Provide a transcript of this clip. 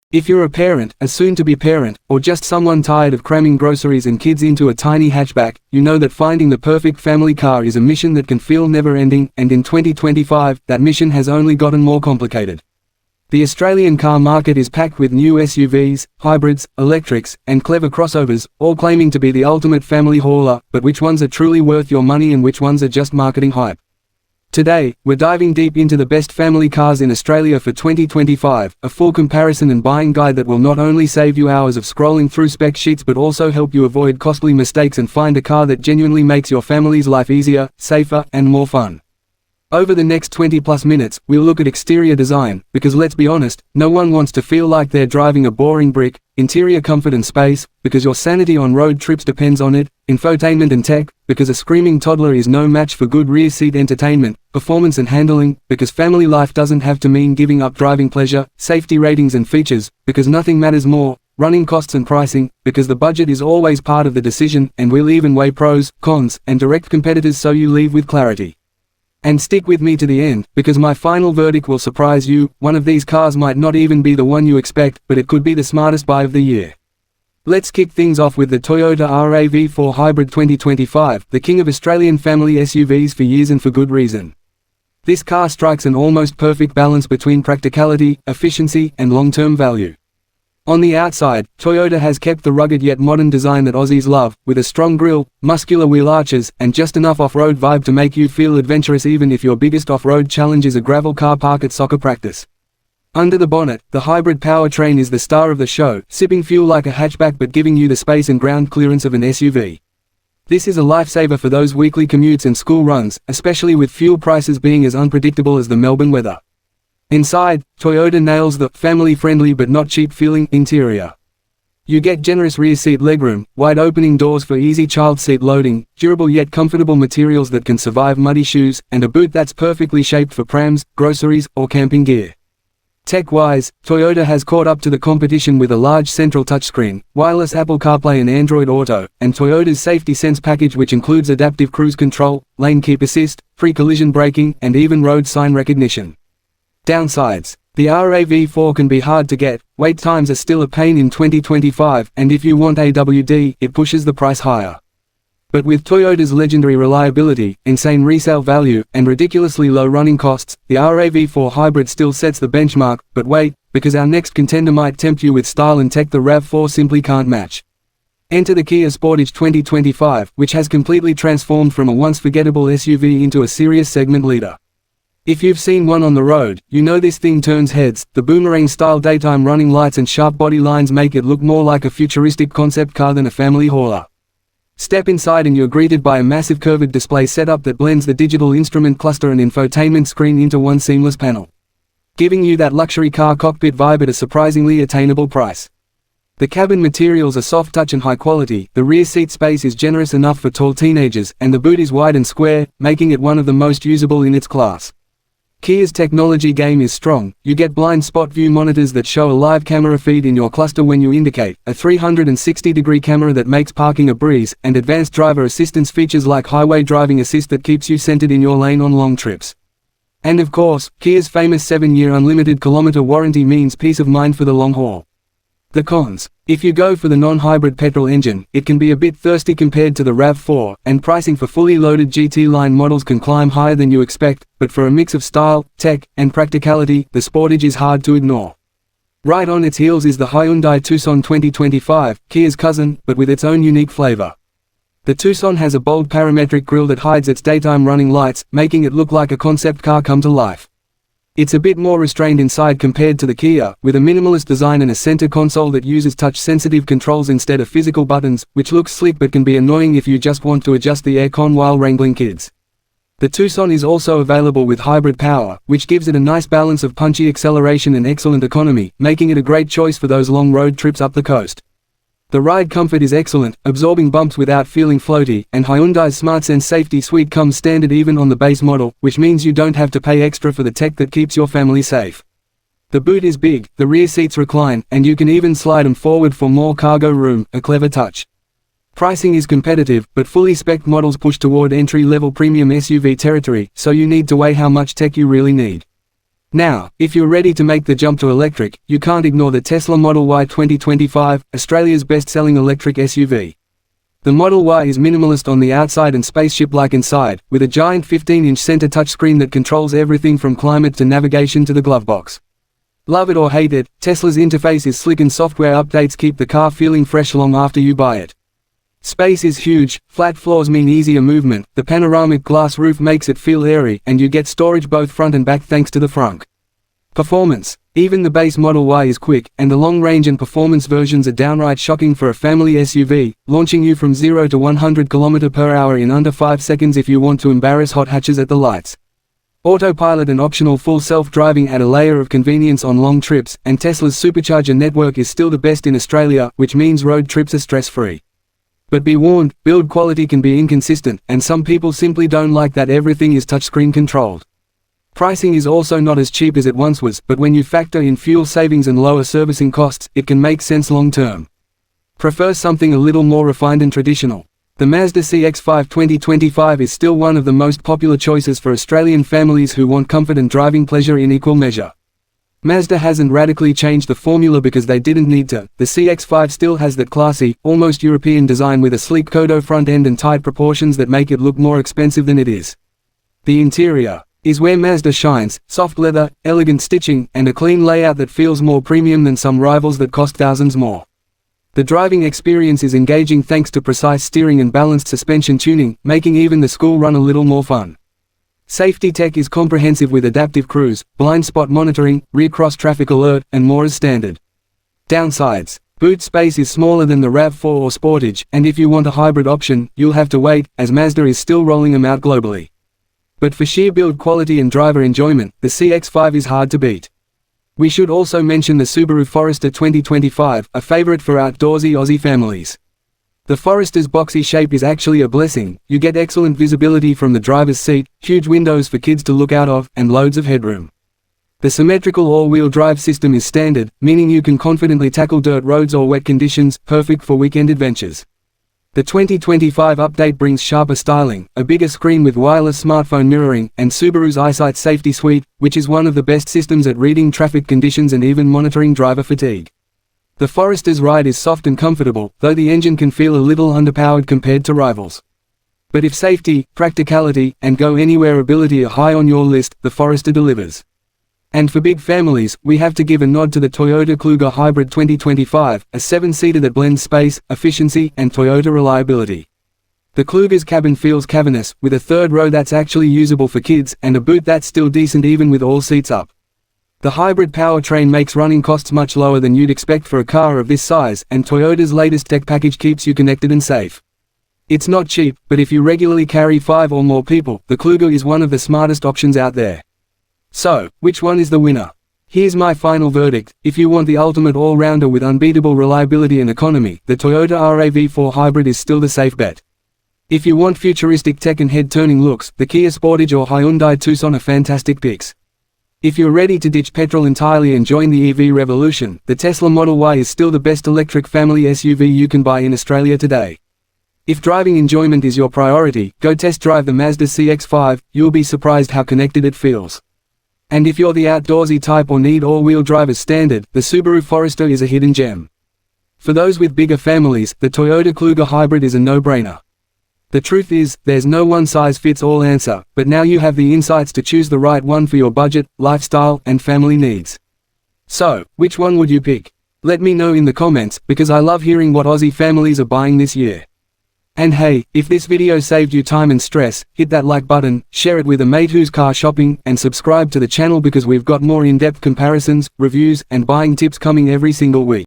If you're a parent, a soon-to-be parent, or just someone tired of cramming groceries and kids into a tiny hatchback, you know that finding the perfect family car is a mission that can feel never-ending, and in 2025, that mission has only gotten more complicated. The Australian car market is packed with new SUVs, hybrids, electrics, and clever crossovers, all claiming to be the ultimate family hauler, but which ones are truly worth your money and which ones are just marketing hype? Today, we're diving deep into the best family cars in Australia for 2025, a full comparison and buying guide that will not only save you hours of scrolling through spec sheets but also help you avoid costly mistakes and find a car that genuinely makes your family's life easier, safer, and more fun. Over the next 20+ minutes, we'll look at exterior design, because let's be honest, no one wants to feel like they're driving a boring brick, interior comfort and space, because your sanity on road trips depends on it, infotainment and tech, because a screaming toddler is no match for good rear seat entertainment, performance and handling, because family life doesn't have to mean giving up driving pleasure, safety ratings and features, because nothing matters more, running costs and pricing, because the budget is always part of the decision, and we'll even weigh pros, cons, and direct competitors so you leave with clarity. And stick with me to the end, because my final verdict will surprise you. One of these cars might not even be the one you expect, but it could be the smartest buy of the year. Let's kick things off with the Toyota RAV4 Hybrid 2025, the king of Australian family SUVs for years and for good reason. This car strikes an almost perfect balance between practicality, efficiency, and long-term value. On the outside, Toyota has kept the rugged yet modern design that Aussies love, with a strong grille, muscular wheel arches, and just enough off-road vibe to make you feel adventurous even if your biggest off-road challenge is a gravel car park at soccer practice. Under the bonnet, the hybrid powertrain is the star of the show, sipping fuel like a hatchback but giving you the space and ground clearance of an SUV. This is a lifesaver for those weekly commutes and school runs, especially with fuel prices being as unpredictable as the Melbourne weather. Inside, Toyota nails the family-friendly but not cheap-feeling interior. You get generous rear seat legroom, wide opening doors for easy child seat loading, durable yet comfortable materials that can survive muddy shoes, and a boot that's perfectly shaped for prams, groceries, or camping gear. Tech-wise, Toyota has caught up to the competition with a large central touchscreen, wireless Apple CarPlay and Android Auto, and Toyota's Safety Sense package which includes adaptive cruise control, lane keep assist, pre-collision braking, and even road sign recognition. Downsides. The RAV4 can be hard to get, wait times are still a pain in 2025, and if you want AWD, it pushes the price higher. But with Toyota's legendary reliability, insane resale value, and ridiculously low running costs, the RAV4 Hybrid still sets the benchmark. But wait, because our next contender might tempt you with style and tech the RAV4 simply can't match. Enter the Kia Sportage 2025, which has completely transformed from a once forgettable SUV into a serious segment leader. If you've seen one on the road, you know this thing turns heads. The boomerang-style daytime running lights and sharp body lines make it look more like a futuristic concept car than a family hauler. Step inside and you're greeted by a massive curved display setup that blends the digital instrument cluster and infotainment screen into one seamless panel, giving you that luxury car cockpit vibe at a surprisingly attainable price. The cabin materials are soft touch and high quality, the rear seat space is generous enough for tall teenagers, and the boot is wide and square, making it one of the most usable in its class. Kia's technology game is strong. You get blind spot view monitors that show a live camera feed in your cluster when you indicate, a 360-degree camera that makes parking a breeze, and advanced driver assistance features like highway driving assist that keeps you centered in your lane on long trips. And of course, Kia's famous 7-year unlimited kilometer warranty means peace of mind for the long haul. The cons. If you go for the non-hybrid petrol engine, it can be a bit thirsty compared to the RAV4, and pricing for fully loaded GT line models can climb higher than you expect, but for a mix of style, tech, and practicality, the Sportage is hard to ignore. Right on its heels is the Hyundai Tucson 2025, Kia's cousin, but with its own unique flavor. The Tucson has a bold parametric grille that hides its daytime running lights, making it look like a concept car come to life. It's a bit more restrained inside compared to the Kia, with a minimalist design and a center console that uses touch-sensitive controls instead of physical buttons, which looks slick but can be annoying if you just want to adjust the aircon while wrangling kids. The Tucson is also available with hybrid power, which gives it a nice balance of punchy acceleration and excellent economy, making it a great choice for those long road trips up the coast. The ride comfort is excellent, absorbing bumps without feeling floaty, and Hyundai's SmartSense safety suite comes standard even on the base model, which means you don't have to pay extra for the tech that keeps your family safe. The boot is big, the rear seats recline, and you can even slide them forward for more cargo room, a clever touch. Pricing is competitive, but fully spec'd models push toward entry-level premium SUV territory, so you need to weigh how much tech you really need. Now, if you're ready to make the jump to electric, you can't ignore the Tesla Model Y 2025, Australia's best-selling electric SUV. The Model Y is minimalist on the outside and spaceship-like inside, with a giant 15-inch center touchscreen that controls everything from climate to navigation to the glove box. Love it or hate it, Tesla's interface is slick and software updates keep the car feeling fresh long after you buy it. Space is huge, flat floors mean easier movement, the panoramic glass roof makes it feel airy, and you get storage both front and back thanks to the frunk. Performance. Even the base Model Y is quick, and the long-range and performance versions are downright shocking for a family SUV, launching you from 0 to 100 km/h in under 5 seconds if you want to embarrass hot hatches at the lights. Autopilot and optional full self-driving add a layer of convenience on long trips, and Tesla's supercharger network is still the best in Australia, which means road trips are stress-free. But be warned, build quality can be inconsistent, and some people simply don't like that everything is touchscreen controlled. Pricing is also not as cheap as it once was, but when you factor in fuel savings and lower servicing costs, it can make sense long-term. Prefer something a little more refined and traditional? The Mazda CX-5 2025 is still one of the most popular choices for Australian families who want comfort and driving pleasure in equal measure. Mazda hasn't radically changed the formula because they didn't need to. The CX-5 still has that classy, almost European design with a sleek Kodo front end and tight proportions that make it look more expensive than it is. The interior is where Mazda shines: soft leather, elegant stitching, and a clean layout that feels more premium than some rivals that cost thousands more. The driving experience is engaging thanks to precise steering and balanced suspension tuning, making even the school run a little more fun. Safety tech is comprehensive with adaptive cruise, blind spot monitoring, rear cross traffic alert, and more as standard. Downsides. Boot space is smaller than the RAV4 or Sportage, and if you want a hybrid option, you'll have to wait, as Mazda is still rolling them out globally. But for sheer build quality and driver enjoyment, the CX-5 is hard to beat. We should also mention the Subaru Forester 2025, a favorite for outdoorsy Aussie families. The Forester's boxy shape is actually a blessing. You get excellent visibility from the driver's seat, huge windows for kids to look out of, and loads of headroom. The symmetrical all-wheel drive system is standard, meaning you can confidently tackle dirt roads or wet conditions, perfect for weekend adventures. The 2025 update brings sharper styling, a bigger screen with wireless smartphone mirroring, and Subaru's EyeSight Safety Suite, which is one of the best systems at reading traffic conditions and even monitoring driver fatigue. The Forester's ride is soft and comfortable, though the engine can feel a little underpowered compared to rivals. But if safety, practicality, and go-anywhere ability are high on your list, the Forester delivers. And for big families, we have to give a nod to the Toyota Kluger Hybrid 2025, a 7-seater that blends space, efficiency, and Toyota reliability. The Kluger's cabin feels cavernous, with a third row that's actually usable for kids, and a boot that's still decent even with all seats up. The hybrid powertrain makes running costs much lower than you'd expect for a car of this size, and Toyota's latest tech package keeps you connected and safe. It's not cheap, but if you regularly carry 5 or more people, the Kluger is one of the smartest options out there. So, which one is the winner? Here's my final verdict: if you want the ultimate all-rounder with unbeatable reliability and economy, the Toyota RAV4 Hybrid is still the safe bet. If you want futuristic tech and head-turning looks, the Kia Sportage or Hyundai Tucson are fantastic picks. If you're ready to ditch petrol entirely and join the EV revolution, the Tesla Model Y is still the best electric family SUV you can buy in Australia today. If driving enjoyment is your priority, go test drive the Mazda CX-5, you'll be surprised how connected it feels. And if you're the outdoorsy type or need all-wheel drive as standard, the Subaru Forester is a hidden gem. For those with bigger families, the Toyota Kluger Hybrid is a no-brainer. The truth is, there's no one-size-fits-all answer, but now you have the insights to choose the right one for your budget, lifestyle, and family needs. So, which one would you pick? Let me know in the comments, because I love hearing what Aussie families are buying this year. And hey, if this video saved you time and stress, hit that like button, share it with a mate who's car shopping, and subscribe to the channel because we've got more in-depth comparisons, reviews, and buying tips coming every single week.